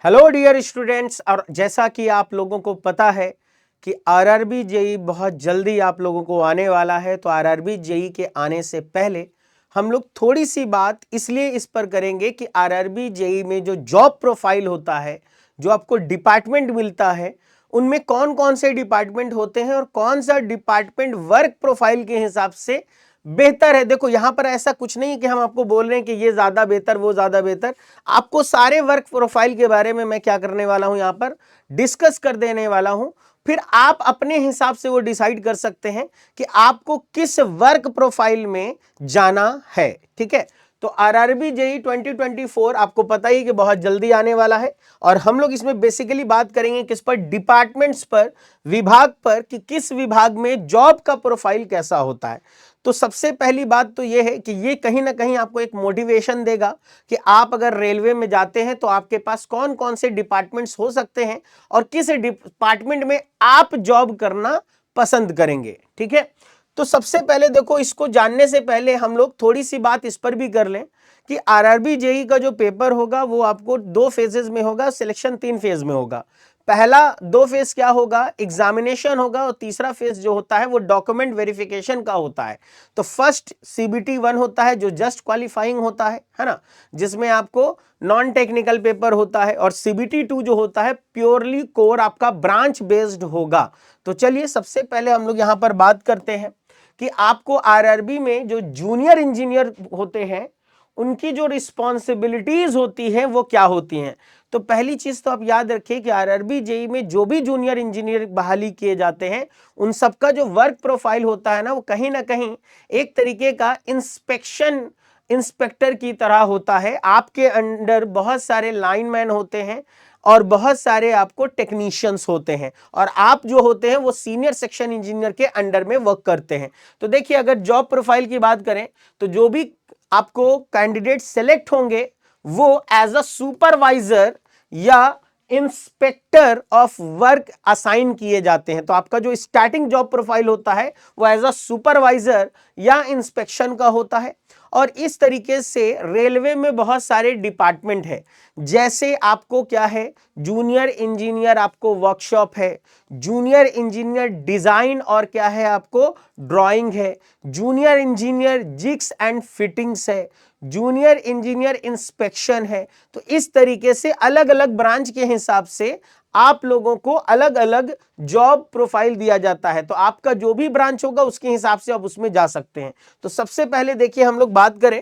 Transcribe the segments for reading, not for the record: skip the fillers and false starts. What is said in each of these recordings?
Hello dear students. और जैसा कि आप लोगों को पता है कि आरआरबी जेई बहुत जल्दी आप लोगों को आने वाला है, तो आरआरबी जेई के आने से पहले हम लोग थोड़ी सी बात इसलिए इस पर करेंगे कि आरआरबी जेई में जो जॉब प्रोफाइल होता है, जो आपको डिपार्टमेंट मिलता है, उनमें कौन कौन से डिपार्टमेंट होते हैं और कौन सा डिपार्टमेंट वर्क प्रोफाइल के हिसाब से बेहतर है। देखो यहां पर ऐसा कुछ नहीं कि हम आपको बोल रहे हैं कि ये ज्यादा बेहतर वो ज्यादा बेहतर। आपको सारे वर्क प्रोफाइल के बारे में मैं क्या करने वाला हूं, यहां पर डिस्कस कर देने वाला हूं। फिर आप अपने हिसाब से वो डिसाइड कर सकते हैं कि आपको किस वर्क प्रोफाइल में जाना है। ठीक है, तो आरआरबी जेई 2024 आपको पता ही कि बहुत जल्दी आने वाला है और हम लोग इसमें बेसिकली बात करेंगे किस पर, डिपार्टमेंट्स पर, विभाग पर, कि किस विभाग में जॉब का प्रोफाइल कैसा होता है। तो सबसे पहली बात तो यह है कि ये कहीं ना कहीं आपको एक मोटिवेशन देगा कि आप अगर रेलवे में जाते हैं तो आपके पास कौन कौन से डिपार्टमेंट्स हो सकते हैं और किस डिपार्टमेंट में आप जॉब करना पसंद करेंगे। ठीक है, तो सबसे पहले देखो, इसको जानने से पहले हम लोग थोड़ी सी बात इस पर भी कर लें कि आरआरबी जेई का जो पेपर होगा वो आपको 2 फेजेस में होगा, सिलेक्शन 3 फेज में होगा। पहला 2 फेज क्या होगा, एग्जामिनेशन होगा, और तीसरा फेज जो होता है वो डॉक्यूमेंट वेरिफिकेशन का होता है। तो फर्स्ट सीबीटी 1 होता है जो जस्ट क्वालिफाइंग होता है ना, जिसमें आपको नॉन टेक्निकल पेपर होता है, और सीबीटी 2 जो होता है प्योरली कोर आपका ब्रांच बेस्ड होगा। तो चलिए सबसे पहले हम लोग यहां पर बात करते हैं कि आपको आरआरबी में जो जूनियर इंजीनियर होते हैं उनकी जो रिस्पॉन्सिबिलिटीज होती है वो क्या होती हैं। तो पहली चीज तो आप याद रखिए कि आरआरबी जेई में जो भी जूनियर इंजीनियर बहाली किए जाते हैं उन सबका जो वर्क प्रोफाइल होता है ना, वो कहीं ना कहीं एक तरीके का इंस्पेक्टर की तरह होता है। आपके अंडर बहुत सारे लाइनमैन होते हैं और बहुत सारे आपको टेक्नीशियंस होते हैं, और आप जो होते हैं वो सीनियर सेक्शन इंजीनियर के अंडर में वर्क करते हैं। तो देखिए, अगर जॉब प्रोफाइल की बात करें तो जो भी आपको कैंडिडेट सेलेक्ट होंगे वो एज अ सुपरवाइजर या इंस्पेक्टर ऑफ वर्क असाइन किए जाते हैं। तो आपका जो स्टार्टिंग जॉब प्रोफाइल होता है वो एज अ सुपरवाइजर या इंस्पेक्शन का होता है। और इस तरीके से रेलवे में बहुत सारे डिपार्टमेंट है, जैसे आपको क्या है, जूनियर इंजीनियर आपको वर्कशॉप है, जूनियर इंजीनियर डिजाइन और क्या है आपको ड्राइंग है, junior engineer jigs and fittings है, जूनियर इंजीनियर इंस्पेक्शन है। तो इस तरीके से अलग अलग ब्रांच के हिसाब से आप लोगों को अलग अलग जॉब प्रोफाइल दिया जाता है। तो आपका जो भी ब्रांच होगा उसके हिसाब से आप उसमें जा सकते हैं। तो सबसे पहले देखिए, हम लोग बात करें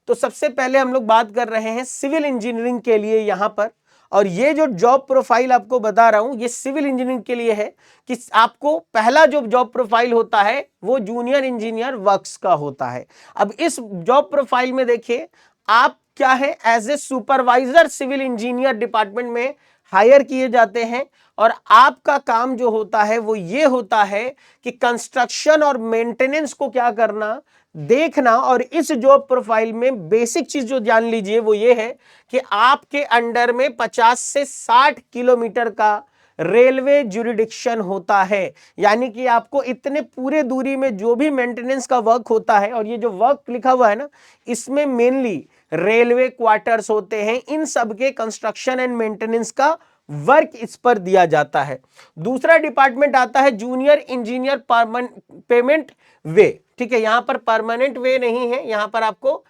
तो सबसे पहले हम लोग बात कर रहे हैं सिविल इंजीनियरिंग के लिए यहां पर। और ये जो जॉब प्रोफाइल आपको बता रहा हूं ये सिविल इंजीनियरिंग के लिए है कि आपको पहला जो जॉब प्रोफाइल होता है वो जूनियर इंजीनियर वर्क्स का होता है। अब इस जॉब प्रोफाइल में देखिए, आप क्या है, as a supervisor civil engineer department में हायर किए जाते हैं। और आपका काम जो होता है वो ये होता है कि कंस्ट्रक्शन और मेंटेनेंस को क्या करना, देखना। और इस जॉब प्रोफाइल में बेसिक चीज जो जान लीजिए वो ये है कि आपके अंडर में 50 से 60 किलोमीटर का रेलवे जुरिडिक्शन होता है। यानी कि आपको इतने पूरे दूरी में जो भी मेंटेनेंस का वर्क होता है, और ये जो वर्क लिखा हुआ है ना, इसमें मेनली रेलवे क्वार्टर्स होते हैं, इन सब के कंस्ट्रक्शन एंड मेंटेनेंस का वर्क इस पर दिया जाता है। दूसरा डिपार्टमेंट आता है जूनियर इंजीनियर पेमेंट वे। ठीक है, यहां पर परमानेंट वे नहीं है, यहां पर आपको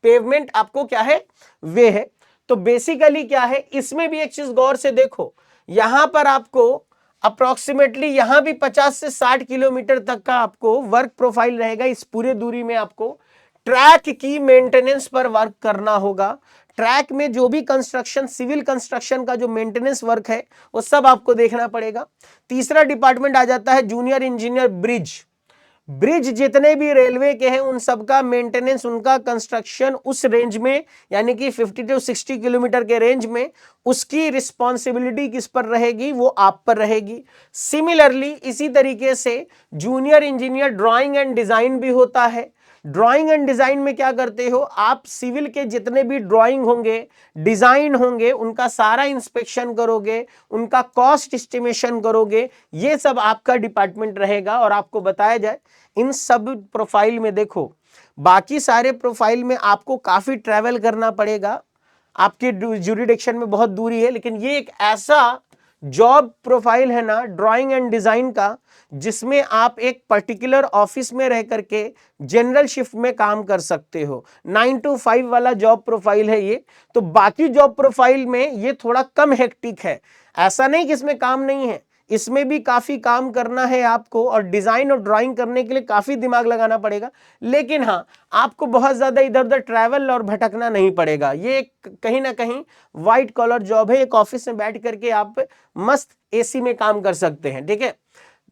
पेमेंट आपको क्या है, वे है। तो बेसिकली क्या है, इसमें भी एक चीज गौर से देखो, यहां पर आपको अप्रोक्सीमेटली यहां भी 50 से 60 किलोमीटर तक का आपको वर्क प्रोफाइल रहेगा। इस पूरे दूरी में आपको ट्रैक की मेंटेनेंस पर वर्क करना होगा। ट्रैक में जो भी कंस्ट्रक्शन, सिविल कंस्ट्रक्शन का जो मेंटेनेंस वर्क है वो सब आपको देखना पड़ेगा। तीसरा डिपार्टमेंट आ जाता है जूनियर इंजीनियर ब्रिज। ब्रिज जितने भी रेलवे के हैं उन सबका मेंटेनेंस, उनका कंस्ट्रक्शन उस रेंज में, यानी कि 50 टू 60 किलोमीटर के रेंज में, उसकी रिस्पॉन्सिबिलिटी किस पर रहेगी, वो आप पर रहेगी। सिमिलरली इसी तरीके से junior engineer drawing and design भी होता है। ड्राइंग एंड डिजाइन में क्या करते हो आप, सिविल के जितने भी ड्राइंग होंगे, डिजाइन होंगे, उनका सारा इंस्पेक्शन करोगे, उनका कॉस्ट एस्टिमेशन करोगे, ये सब आपका डिपार्टमेंट रहेगा। और आपको बताया जाए इन सब प्रोफाइल में देखो, बाकी सारे प्रोफाइल में आपको काफी ट्रैवल करना पड़ेगा। आपके ज्यूरिडिक्शन में बहुत दूरी है, लेकिन ये एक ऐसा जॉब प्रोफाइल है ना ड्राइंग एंड डिजाइन का, जिसमें आप एक पर्टिकुलर ऑफिस में रह करके जनरल शिफ्ट में काम कर सकते हो। 9 to 5 वाला जॉब प्रोफाइल है ये। तो बाकी जॉब प्रोफाइल में ये थोड़ा कम हेक्टिक है, ऐसा नहीं कि इसमें काम नहीं है, इसमें भी काफी काम करना है आपको, और डिजाइन और ड्राइंग करने के लिए काफी दिमाग लगाना पड़ेगा। लेकिन हाँ, आपको बहुत ज्यादा इधर उधर ट्रैवल और भटकना नहीं पड़ेगा। ये कहीं ना कहीं व्हाइट कॉलर जॉब है, एक ऑफिस में बैठ करके आप मस्त एसी में काम कर सकते हैं, ठीक है।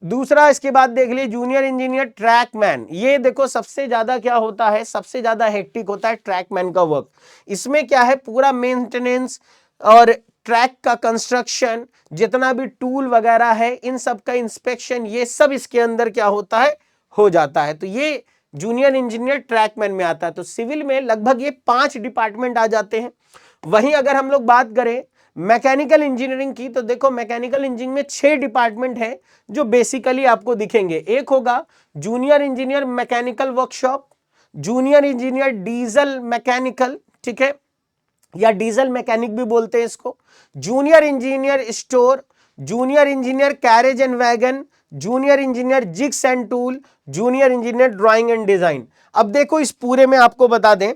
दूसरा, इसके बाद देख लिए जूनियर इंजीनियर ट्रैकमैन। ये देखो सबसे ज्यादा क्या होता है, सबसे ज्यादा हेक्टिक होता है ट्रैकमैन का वर्क। इसमें क्या है, पूरा मेंटेनेंस और ट्रैक का कंस्ट्रक्शन, जितना भी टूल वगैरह है, इन सब का इंस्पेक्शन, ये सब इसके अंदर क्या होता है, हो जाता है। तो ये जूनियर इंजीनियर ट्रैकमैन में आता है। तो सिविल में लगभग ये 5 डिपार्टमेंट आ जाते हैं। वहीं अगर हम लोग बात करें मैकेनिकल इंजीनियरिंग की, तो देखो मैकेनिकल इंजीनियरिंग में 6 डिपार्टमेंट है जो बेसिकली आपको दिखेंगे। एक होगा junior engineer mechanical workshop, junior engineer diesel mechanical, ठीक है, या डीजल मैकेनिक भी बोलते हैं इसको, junior engineer store, junior engineer carriage and wagon, junior engineer jigs and tool, junior engineer drawing and design. अब देखो इस पूरे में आपको बता दें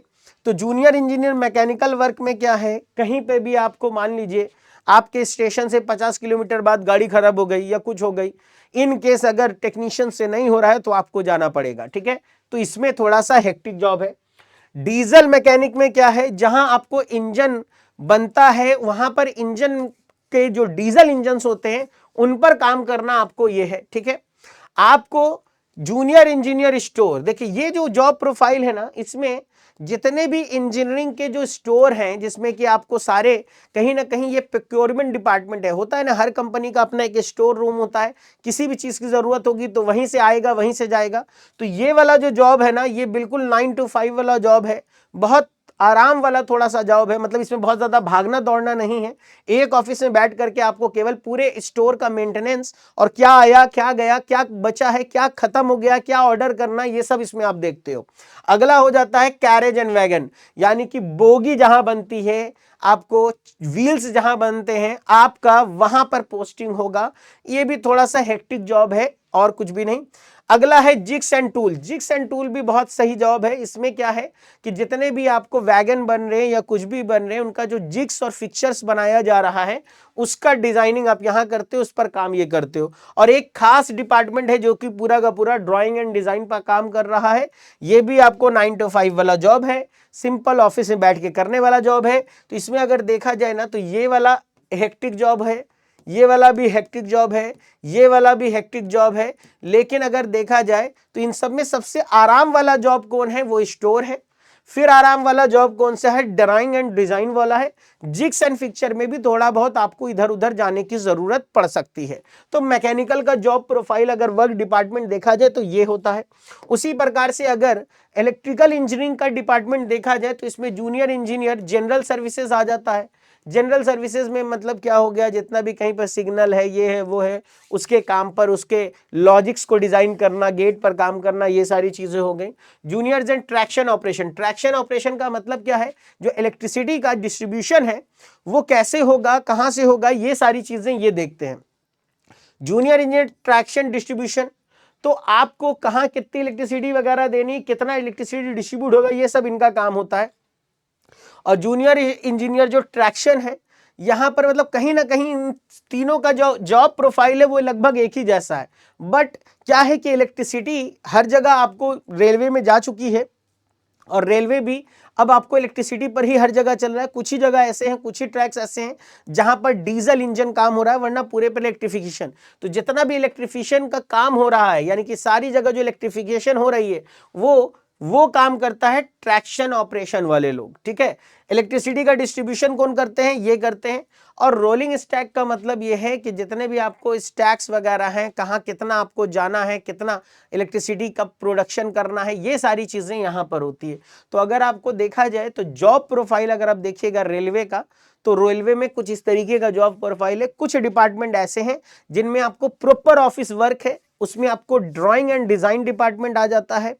तो जूनियर इंजीनियर मैकेनिकल वर्क में क्या है, कहीं पे भी आपको मान लीजिए आपके स्टेशन से 50 किलोमीटर बाद गाड़ी खराब हो गई या कुछ हो गई, इन केस अगर टेक्नीशियन से नहीं हो रहा है तो आपको जाना पड़ेगा, ठीक है। तो इसमें थोड़ा सा हेक्टिक जॉब है। डीजल मैकेनिक में क्या है, जहां आपको इंजन बनता है वहां पर इंजन के जो डीजल इंजन होते हैं उन पर काम करना आपको ये है, ठीक है। आपको जूनियर इंजीनियर स्टोर, देखिए ये जो जॉब प्रोफाइल है ना, इसमें जितने भी इंजीनियरिंग के जो स्टोर हैं, जिसमें कि आपको सारे कहीं ना कहीं ये प्रोक्योरमेंट डिपार्टमेंट है, होता है ना, हर कंपनी का अपना एक स्टोर रूम होता है, किसी भी चीज की जरूरत होगी तो वहीं से आएगा वहीं से जाएगा। तो ये वाला जो जॉब है ना, ये बिल्कुल 9 to 5 वाला जॉब है, बहुत आराम वाला थोड़ा सा जॉब है। मतलब इसमें बहुत ज्यादा भागना दौड़ना नहीं है। एक ऑफिस में बैठ करके आपको केवल पूरे स्टोर का मेंटेनेंस और क्या आया क्या गया, क्या बचा है, क्या खत्म हो गया, क्या ऑर्डर करना, ये सब इसमें आप देखते हो। अगला हो जाता है कैरेज एंड वैगन, यानी कि बोगी जहां बनती है, आपको व्हील्स जहां बनते हैं, आपका वहां पर पोस्टिंग होगा। ये भी थोड़ा सा हेक्टिक जॉब है और कुछ भी नहीं। अगला है jigs and tool. Jigs and tool भी बहुत सही जॉब है। इसमें क्या है कि जितने भी आपको वैगन बन रहे हैं या कुछ भी बन रहे हैं, उनका जो जिग्स और फिक्चर्स बनाया जा रहा है उसका डिजाइनिंग आप यहां करते हो, उस पर काम ये करते हो। और एक खास डिपार्टमेंट है जो कि पूरा का पूरा ड्राइंग एंड डिजाइन पर काम कर रहा है। ये भी आपको 9 to 5 वाला जॉब है, सिंपल ऑफिस में बैठ के करने वाला जॉब है। तो इसमें अगर देखा जाए ना, तो ये वाला हेक्टिक जॉब है, ये वाला भी हेक्टिक जॉब है, ये वाला भी हेक्टिक जॉब है। लेकिन अगर देखा जाए तो इन सब में सबसे आराम वाला जॉब कौन है, वो स्टोर है। फिर आराम वाला जॉब कौन सा है, ड्राइंग एंड डिजाइन वाला है। जिग्स एंड फिक्चर में भी थोड़ा बहुत आपको इधर उधर जाने की जरूरत पड़ सकती है। तो मैकेनिकल का जॉब प्रोफाइल अगर वर्क डिपार्टमेंट देखा जाए तो ये होता है। उसी प्रकार से अगर इलेक्ट्रिकल इंजीनियरिंग का डिपार्टमेंट देखा जाए तो इसमें जूनियर इंजीनियर जनरल सर्विसेज आ जाता है। जनरल सर्विसेज में मतलब क्या हो गया, जितना भी कहीं पर सिग्नल है, ये है वो है, उसके काम पर उसके लॉजिक्स को डिजाइन करना, गेट पर काम करना, ये सारी चीजें हो गई। Juniors and traction operation. Traction operation का मतलब क्या है, जो इलेक्ट्रिसिटी का डिस्ट्रीब्यूशन है वो कैसे होगा, कहां से होगा, ये सारी चीजें ये देखते हैं। जूनियर इंजीनियर ट्रैक्शन डिस्ट्रीब्यूशन, तो आपको कहां कितनी इलेक्ट्रिसिटी वगैरह देनी, कितना इलेक्ट्रिसिटी डिस्ट्रीब्यूट होगा, ये सब इनका काम होता है। और जूनियर इंजीनियर जो ट्रैक्शन है, यहां पर मतलब कहीं ना कहीं इन तीनों का जो जॉब प्रोफाइल है वो लगभग एक ही जैसा है। बट क्या है कि इलेक्ट्रिसिटी हर जगह आपको रेलवे में जा चुकी है, और रेलवे भी अब आपको इलेक्ट्रिसिटी पर ही हर जगह चल रहा है। कुछ ही जगह ऐसे हैं, कुछ ही ट्रैक्स ऐसे हैं जहां पर डीजल इंजन काम हो रहा है, वरना पूरे पर इलेक्ट्रिफिकेशन। तो जितना भी इलेक्ट्रिफिकेशन का काम हो रहा है, यानी कि सारी जगह जो इलेक्ट्रिफिकेशन हो रही है वो काम करता है ट्रैक्शन ऑपरेशन वाले लोग, ठीक है। इलेक्ट्रिसिटी का डिस्ट्रीब्यूशन कौन करते हैं, ये करते हैं। और रोलिंग स्टैक का मतलब ये है कि जितने भी आपको स्टैक्स वगैरह हैं, कहाँ कितना आपको जाना है, कितना इलेक्ट्रिसिटी का प्रोडक्शन करना है, ये सारी चीजें यहाँ पर होती है। तो अगर आपको देखा जाए तो जॉब प्रोफाइल अगर आप देखिएगा रेलवे का, तो रेलवे में कुछ इस तरीके का जॉब प्रोफाइल है। कुछ डिपार्टमेंट ऐसे हैं जिनमें आपको प्रॉपर ऑफिस वर्क है, उसमें आपको ड्राइंग एंड डिजाइन डिपार्टमेंट आ जाता है,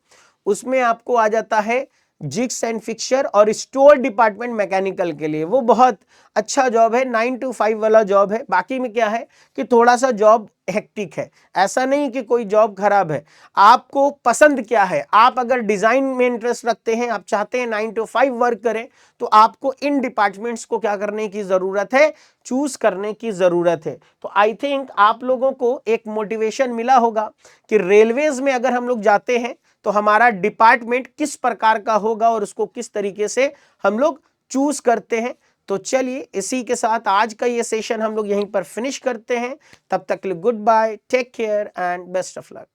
उसमें आपको आ जाता है जिग्स एंड फिक्सचर और स्टोर डिपार्टमेंट मैकेनिकल के लिए वो बहुत अच्छा जॉब है, 9 to 5 वाला जॉब है। बाकी में क्या है कि थोड़ा सा जॉब हेक्टिक है, ऐसा नहीं कि कोई जॉब खराब है। आपको पसंद क्या है, आप अगर डिजाइन में इंटरेस्ट रखते हैं, आप चाहते हैं 9 to 5 वर्क करें, तो आपको इन डिपार्टमेंट्स को क्या करने की जरूरत है, चूज करने की जरूरत है। तो आई थिंक आप लोगों को एक मोटिवेशन मिला होगा कि रेलवेज में अगर हम लोग जाते हैं तो हमारा डिपार्टमेंट किस प्रकार का होगा और उसको किस तरीके से हम लोग चूज करते हैं। तो चलिए इसी के साथ आज का ये सेशन हम लोग यहीं पर फिनिश करते हैं। तब तक के लिए goodbye, take care and best of luck.